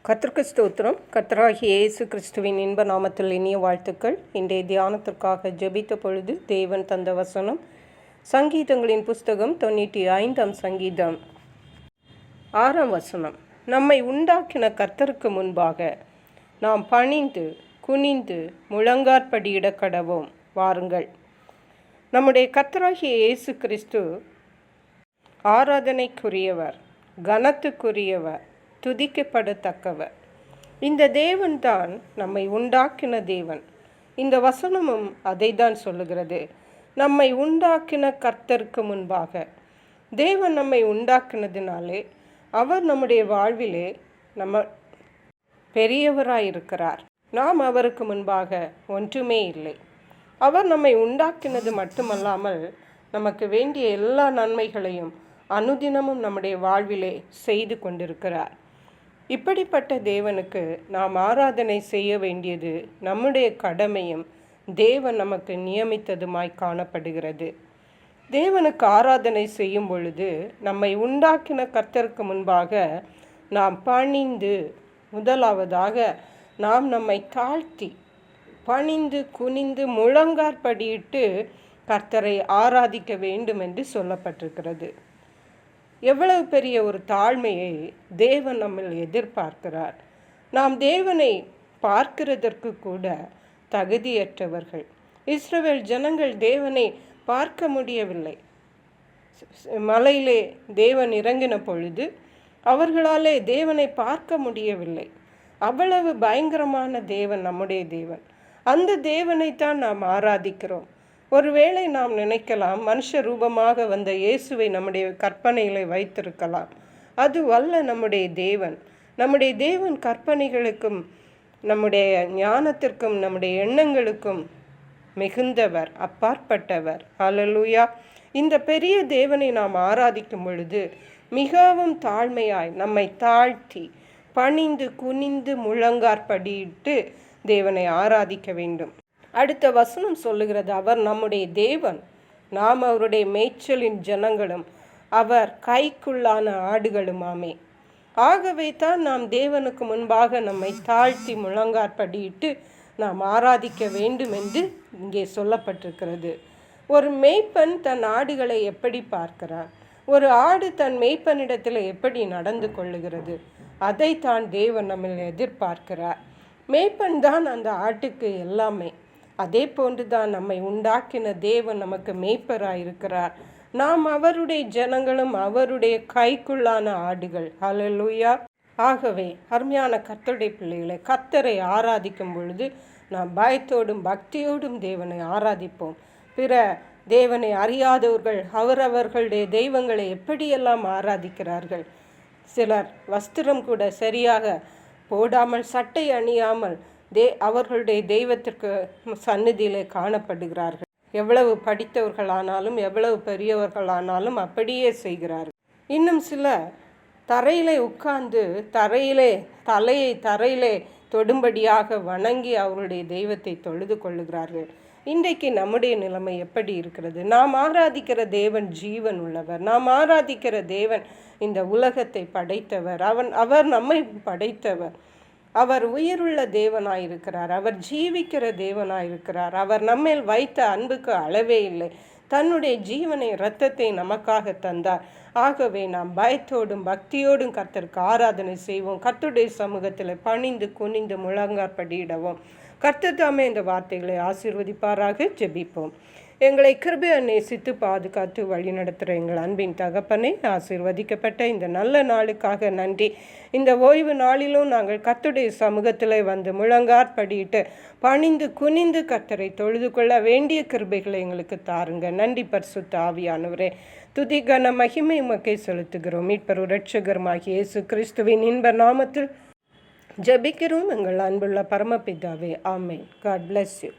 கர்த்தருக்கு ஸ்தோத்திரம். கர்த்தராகிய இயேசு கிறிஸ்துவின் இன்ப நாமத்தில் இனிய வாழ்த்துக்கள். இன்றைய தியானத்திற்காக ஜெபித்த பொழுது தேவன் தந்த வசனம் சங்கீதங்களின் புஸ்தகம் 95ஆம் சங்கீதம் 6ஆம் வசனம். நம்மை உண்டாக்கின கர்த்தருக்கு முன்பாக நாம் பணிந்து குனிந்து முழங்காற்படியிட கடவோம் வாருங்கள். நம்முடைய கர்த்தராகிய இயேசு கிறிஸ்து ஆராதனைக்குரியவர், கனத்துக்குரியவர், துதிக்கப்படத்தக்கவர். இந்த தேவன்தான் நம்மை உண்டாக்கின தேவன். இந்த வசனமும் அதை தான் சொல்லுகிறது. நம்மை உண்டாக்கின கர்த்தருக்கு முன்பாக தேவன் நம்மை உண்டாக்கினதினாலே அவர் நம்முடைய வாழ்விலே நம்ம பெரியவராயிருக்கிறார். நாம் அவருக்கு முன்பாக ஒன்றுமே இல்லை. அவர் நம்மை உண்டாக்கினது மட்டுமல்லாமல் நமக்கு வேண்டிய எல்லா நன்மைகளையும் அனுதினமும் நம்முடைய வாழ்விலே செய்து கொண்டிருக்கிறார். இப்படிப்பட்ட தேவனுக்கு நாம் ஆராதனை செய்ய வேண்டியது நம்முடைய கடமையும் தேவன் நமக்கு நியமித்ததுமாய் காணப்படுகிறது. தேவனுக்கு ஆராதனை செய்யும் பொழுது நம்மை உண்டாக்கின கர்த்தருக்கு முன்பாக நாம் பணிந்து, முதலாவதாக நாம் நம்மை தாழ்த்தி பணிந்து குனிந்து முழங்காற்படியிட்டு கர்த்தரை ஆராதிக்க வேண்டும் என்று சொல்லப்பட்டிருக்கிறது. எவ்வளவு பெரிய ஒரு தாழ்மையை தேவன் நம்மில் எதிர்பார்க்கிறார். நாம் தேவனை பார்க்கிறதற்கு கூட தகுதியற்றவர்கள். இஸ்ரவேல் ஜனங்கள் தேவனை பார்க்க முடியவில்லை. மலையிலே தேவன் இறங்கின பொழுது அவர்களாலே தேவனை பார்க்க முடியவில்லை. அவ்வளவு பயங்கரமான தேவன் நம்முடைய தேவன். அந்த தேவனைத்தான் நாம் ஆராதிக்கிறோம். ஒருவேளை நாம் நினைக்கலாம், மனுஷ ரூபமாக வந்த இயேசுவை நம்முடைய கற்பனைகளை வைத்திருக்கலாம். அது அல்ல நம்முடைய தேவன். நம்முடைய தேவன் கற்பனைகளுக்கும் நம்முடைய ஞானத்திற்கும் நம்முடைய எண்ணங்களுக்கும் மிகுந்தவர், அப்பாற்பட்டவர். ஹல்லேலூயா. இந்த பெரிய தேவனை நாம் ஆராதிக்கும் பொழுது மிகவும் தாழ்மையாய் நம்மை தாழ்த்தி பணிந்து குனிந்து முழங்காற்படியிட்டு தேவனை ஆராதிக்க வேண்டும். அடுத்த வசனம் சொல்லுகிறது, அவர் நம்முடைய தேவன், நாம் அவருடைய மேய்ச்சலின் ஜனங்களும் அவர் கைக்குள்ளான ஆடுகளுமாமே. ஆகவே தான் நாம் தேவனுக்கு முன்பாக நம்மை தாழ்த்தி முழங்காற்படியிட்டு நாம் ஆராதிக்க வேண்டும் என்று இங்கே சொல்லப்பட்டிருக்கிறது. ஒரு மேய்ப்பன் தன் ஆடுகளை எப்படி பார்க்கிறார்? ஒரு ஆடு தன் மேய்ப்பனிடத்தில் எப்படி நடந்து கொள்ளுகிறது? அதை தான் தேவன் நம்மில் எதிர்பார்க்கிறார். மேய்ப்பன் தான் அந்த ஆட்டுக்கு எல்லாமே. அதே போன்று தான் நம்மை உண்டாக்கின தேவன் நமக்கு மேய்ப்பராயிருக்கிறார். நாம் அவருடைய ஜனங்களும் அவருடைய கைக்குள்ளான ஆடுகள். ஹல்லேலூயா. ஆகவே அருமையான கர்த்தருடைய பிள்ளைகளை, கர்த்தரை ஆராதிக்கும் பொழுது நாம் பயத்தோடும் பக்தியோடும் தேவனை ஆராதிப்போம். பிற தேவனை அறியாதவர்கள் அவரவர்களுடைய தெய்வங்களை எப்படியெல்லாம் ஆராதிக்கிறார்கள். சிலர் வஸ்திரம் கூட சரியாக போடாமல், சட்டை அணியாமல் அவர்களுடைய தெய்வத்திற்கு சந்நிதியிலே காணப்படுகிறார்கள். எவ்வளவு படித்தவர்களானாலும் எவ்வளவு பெரியவர்களானாலும் அப்படியே செய்கிறார்கள். இன்னும் சில தரையிலே உட்கார்ந்து தலையை தரையிலே தொடும்படியாக வணங்கி அவருடைய தெய்வத்தை தொழுது கொள்ளுகிறார்கள். இன்றைக்கு நம்முடைய நிலைமை எப்படி இருக்கிறது? நாம் ஆராதிக்கிற தேவன் ஜீவன் உள்ளவர். நாம் ஆராதிக்கிற தேவன் இந்த உலகத்தை படைத்தவர். அவர் நம்மை படைத்தவர். அவர் உயிருள்ள தேவனாயிருக்கிறார். அவர் ஜீவிக்கிற தேவனாயிருக்கிறார். அவர் நம்மேல் வைத்த அன்புக்கு அளவே இல்லை. தன்னுடைய ஜீவனை, இரத்தத்தை நமக்காக தந்தார். ஆகவே நாம் பயத்தோடும் பக்தியோடும் கர்த்தருக்கு ஆராதனை செய்வோம். கர்த்தருடைய சமூகத்தில் பணிந்து குனிந்து முழங்காற்படியிடவும். கர்த்தர் தாமே இந்த வார்த்தைகளை ஆசீர்வதிப்பாராக. ஜெபிப்போம். எங்களை கிருபையை நேசித்து பாதுகாத்து வழி நடத்துகிற எங்கள் அன்பின் தகப்பனை, ஆசீர்வதிக்கப்பட்ட இந்த நல்ல நாளுக்காக நன்றி. இந்த ஓய்வு நாளிலும் நாங்கள் கர்த்தருடைய சமூகத்தில் வந்து முழங்காற்படியிட்டு பணிந்து குனிந்து கர்த்தரை தொழுது கொள்ள வேண்டிய கிருபைகளை எங்களுக்கு தாருங்க. நன்றி பரிசுத்த ஆவியானவரே. துதி கன மகிமை உமக்கே செலுத்துகிறோம். மீட்பரும் இரட்சகருமாகிய இயேசு கிறிஸ்துவின் இன்ப நாமத்தில் ஜெபிக்கிறோம் எங்கள் அன்புள்ள பரமபிதாவே. ஆமென். God bless you.